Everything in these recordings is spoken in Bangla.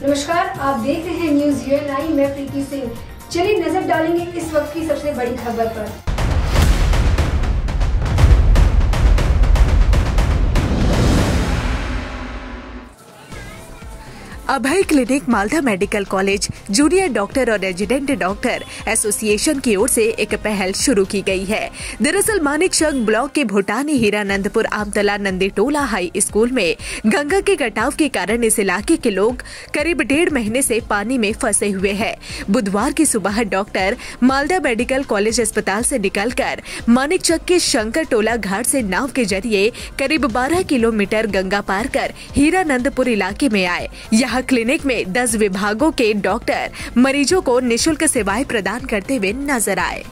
नमस्कार, आप देख रहे हैं न्यूज यूएनआई। मैं प्रीति सिंह। चलिए नजर डालेंगे इस वक्त की सबसे बड़ी खबर पर। Abhay clinic Malda medical college junior doctor और रेजिडेंट डॉक्टर एसोसिएशन की ओर से एक पहल शुरू की गई है। दरअसल मानिकचक ब्लॉक के भूटानी हीरानंदपुर आमतला नंदीटोला हाई स्कूल में गंगा के कटाव के कारण इस इलाके के लोग करीब 1.5 महीने से पानी में फंसे हुए हैं। बुधवार की सुबह डॉक्टर मालदा मेडिकल कॉलेज अस्पताल से निकलकर मानिकचक के शंकर टोला घाट से नाव के जरिए करीब 12 किलोमीटर गंगा पार कर हीरानंदपुर इलाके में आए। यहाँ क्लिनिक में 10 विभागों के डॉक्टर मरीजों को निःशुल्क सेवाएं प्रदान करते हुए नजर आए।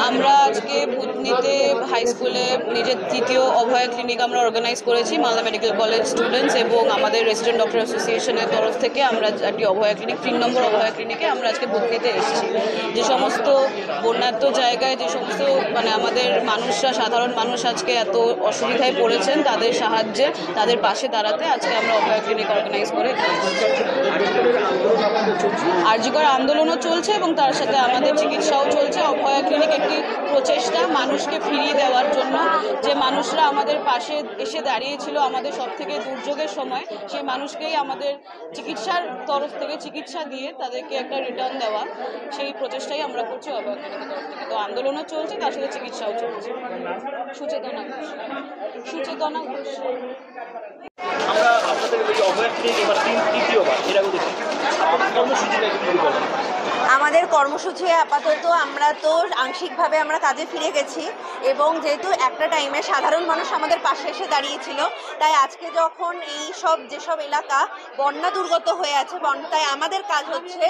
আমরা আজকে ভূতনিতে হাই স্কুলে নিজের তৃতীয় অভয় ক্লিনিক আমরা অর্গানাইজ করেছি মালদা মেডিকেল কলেজ স্টুডেন্টস এবং আমাদের রেসিডেন্ট ডক্টর অ্যাসোসিয়েশনের তরফ থেকে আমরা একটি অভয় ক্লিনিক 3 নম্বর অভয় ক্লিনিকে আমরা আজকে ভূতনিতে এসেছি। যে সমস্ত বন্যার্ত জায়গায় যে সমস্ত আমাদের মানুষরা সাধারণ মানুষ আজকে এত অসুবিধায় পড়েছেন তাদের সাহায্যে তাদের পাশে দাঁড়াতে আজকে আমরা অভয় ক্লিনিক অর্গানাইজ করে আরজিকর আন্দোলনও চলছে এবং তার সাথে আমাদের চিকিৎসাও চলছে। অভয় ক্লিনিক একটি প্রচেষ্টা মানুষকে ফিরিয়ে দেওয়ার জন্য, যে মানুষরা আমাদের পাশে এসে দাঁড়িয়েছিল আমাদের সবথেকে দুর্যোগের সময়, সেই মানুষকেই আমাদের চিকিৎসার তরফ থেকে চিকিৎসা দিয়ে তাদেরকে একটা রিটার্ন দেওয়া, সেই প্রচেষ্টাই আমরা করছি অভয় ক্লিনিকের তরফ থেকে। তো আন্দোলনও চলছে, তার সাথে চিকিৎসাও চলছে। সুচেতনা ঘোষ। আমরা আপনাদের অভয় ক্লিনিক এবার তৃতীয়বার এর আগে দেখি কর্মসূচিটা একটু বলেন। আমাদের কর্মসূচি আপাতত আমরা তো আংশিকভাবে আমরা কাজে ফিরে গেছি এবং যেহেতু একটা টাইমে সাধারণ মানুষ আমাদের পাশে এসে দাঁড়িয়েছিল, তাই আজকে যখন যেসব এলাকা বন্যা দুর্গত হয়ে আছে তাই আমাদের কাজ হচ্ছে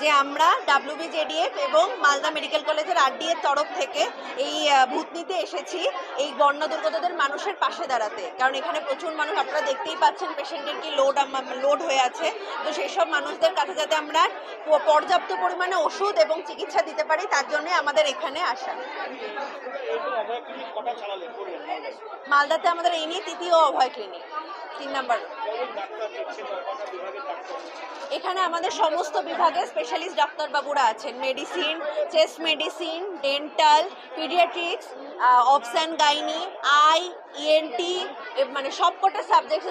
যে আমরা WBJDF এবং মালদা মেডিকেল কলেজের RDA তরফ থেকে এই ভূতনিতে এসেছি এই বন্যা দুর্গতদের মানুষের পাশে দাঁড়াতে। কারণ এখানে প্রচুর মানুষ, আপনারা দেখতেই পাচ্ছেন পেশেন্টের কি লোড হয়ে আছে। তো সেই সব মানুষদের কাছে যাতে আমরা পর্যাপ্ত পরিমাণে ওষুধ এবং চিকিৎসা দিতে পারি তার জন্য আমাদের এখানে আসা। মালদাতে আমাদের এই নিয়ে তৃতীয় অভয় ক্লিনিক 3 নম্বর। এখানে আমাদের সমস্ত বিভাগে স্পেশালিস্ট ডাক্তার বাবুরা আছেন, medicine, chest medicine, dental, paediatrics, obs and gynae, ENT, সবকটা সাবজেক্ট,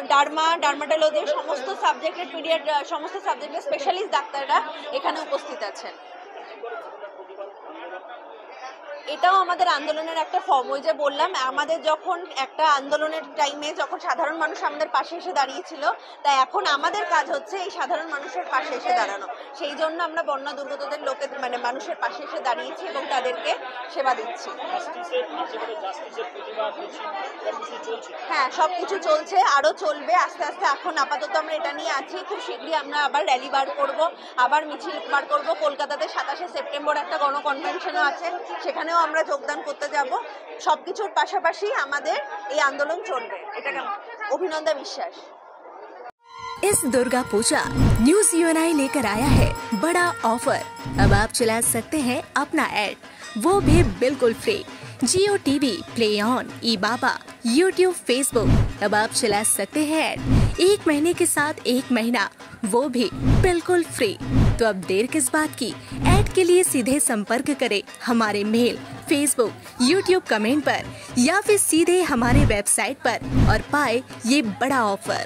ডার্মাটোলজি, সমস্ত সাবজেক্টের সমস্ত সাবজেক্টের স্পেশালিস্ট ডাক্তাররা এখানে উপস্থিত আছেন। এটাও আমাদের আন্দোলনের একটা ফর্ম। ওই যে বললাম, আমাদের যখন একটা আন্দোলনের টাইমে যখন সাধারণ মানুষ আমাদের পাশে এসে দাঁড়িয়েছিল, তাই এখন আমাদের কাজ হচ্ছে এই সাধারণ মানুষের পাশে এসে দাঁড়ানো। সেই জন্য আমরা বন্যা দুর্গতদের মানুষের পাশে এসে দাঁড়িয়েছি এবং তাদেরকে সেবা দিচ্ছি। হ্যাঁ, সবকিছু চলছে, আরো চলবে আস্তে আস্তে। এখন আপাতত আমরা এটা নিয়ে আছি, খুব শীঘ্রই আমরা আবার র্যালি বার করব, আবার মিছিল বার করব। কলকাতাতে 27শে সেপ্টেম্বর একটা গণকনভেনশনও আছে, সেখানে আমরা যোগদান করতে যাব। সবকিছুর পাশাপাশি আমাদের এই আন্দোলন চলবে, এটা অভিনন্দন বিশ্বাস। इस दुर्गा पूजा न्यूज यूएनआई लेकर आया है बड़ा ऑफर। अब आप चला सकते हैं अपना ऐड, वो भी बिल्कुल free. Jio TV, play on, ई-बाबा, यूट्यूब, फेसबुक, अब आप चला सकते हैं ऐड 1 महीने के साथ 1 महीना, वो भी बिल्कुल फ्री। तो अब देर किस बात की, ऐड के लिए सीधे संपर्क करें हमारे मेल, फेसबुक, यूट्यूब कमेंट पर या फिर सीधे हमारे वेबसाइट पर और पाए ये बड़ा ऑफर।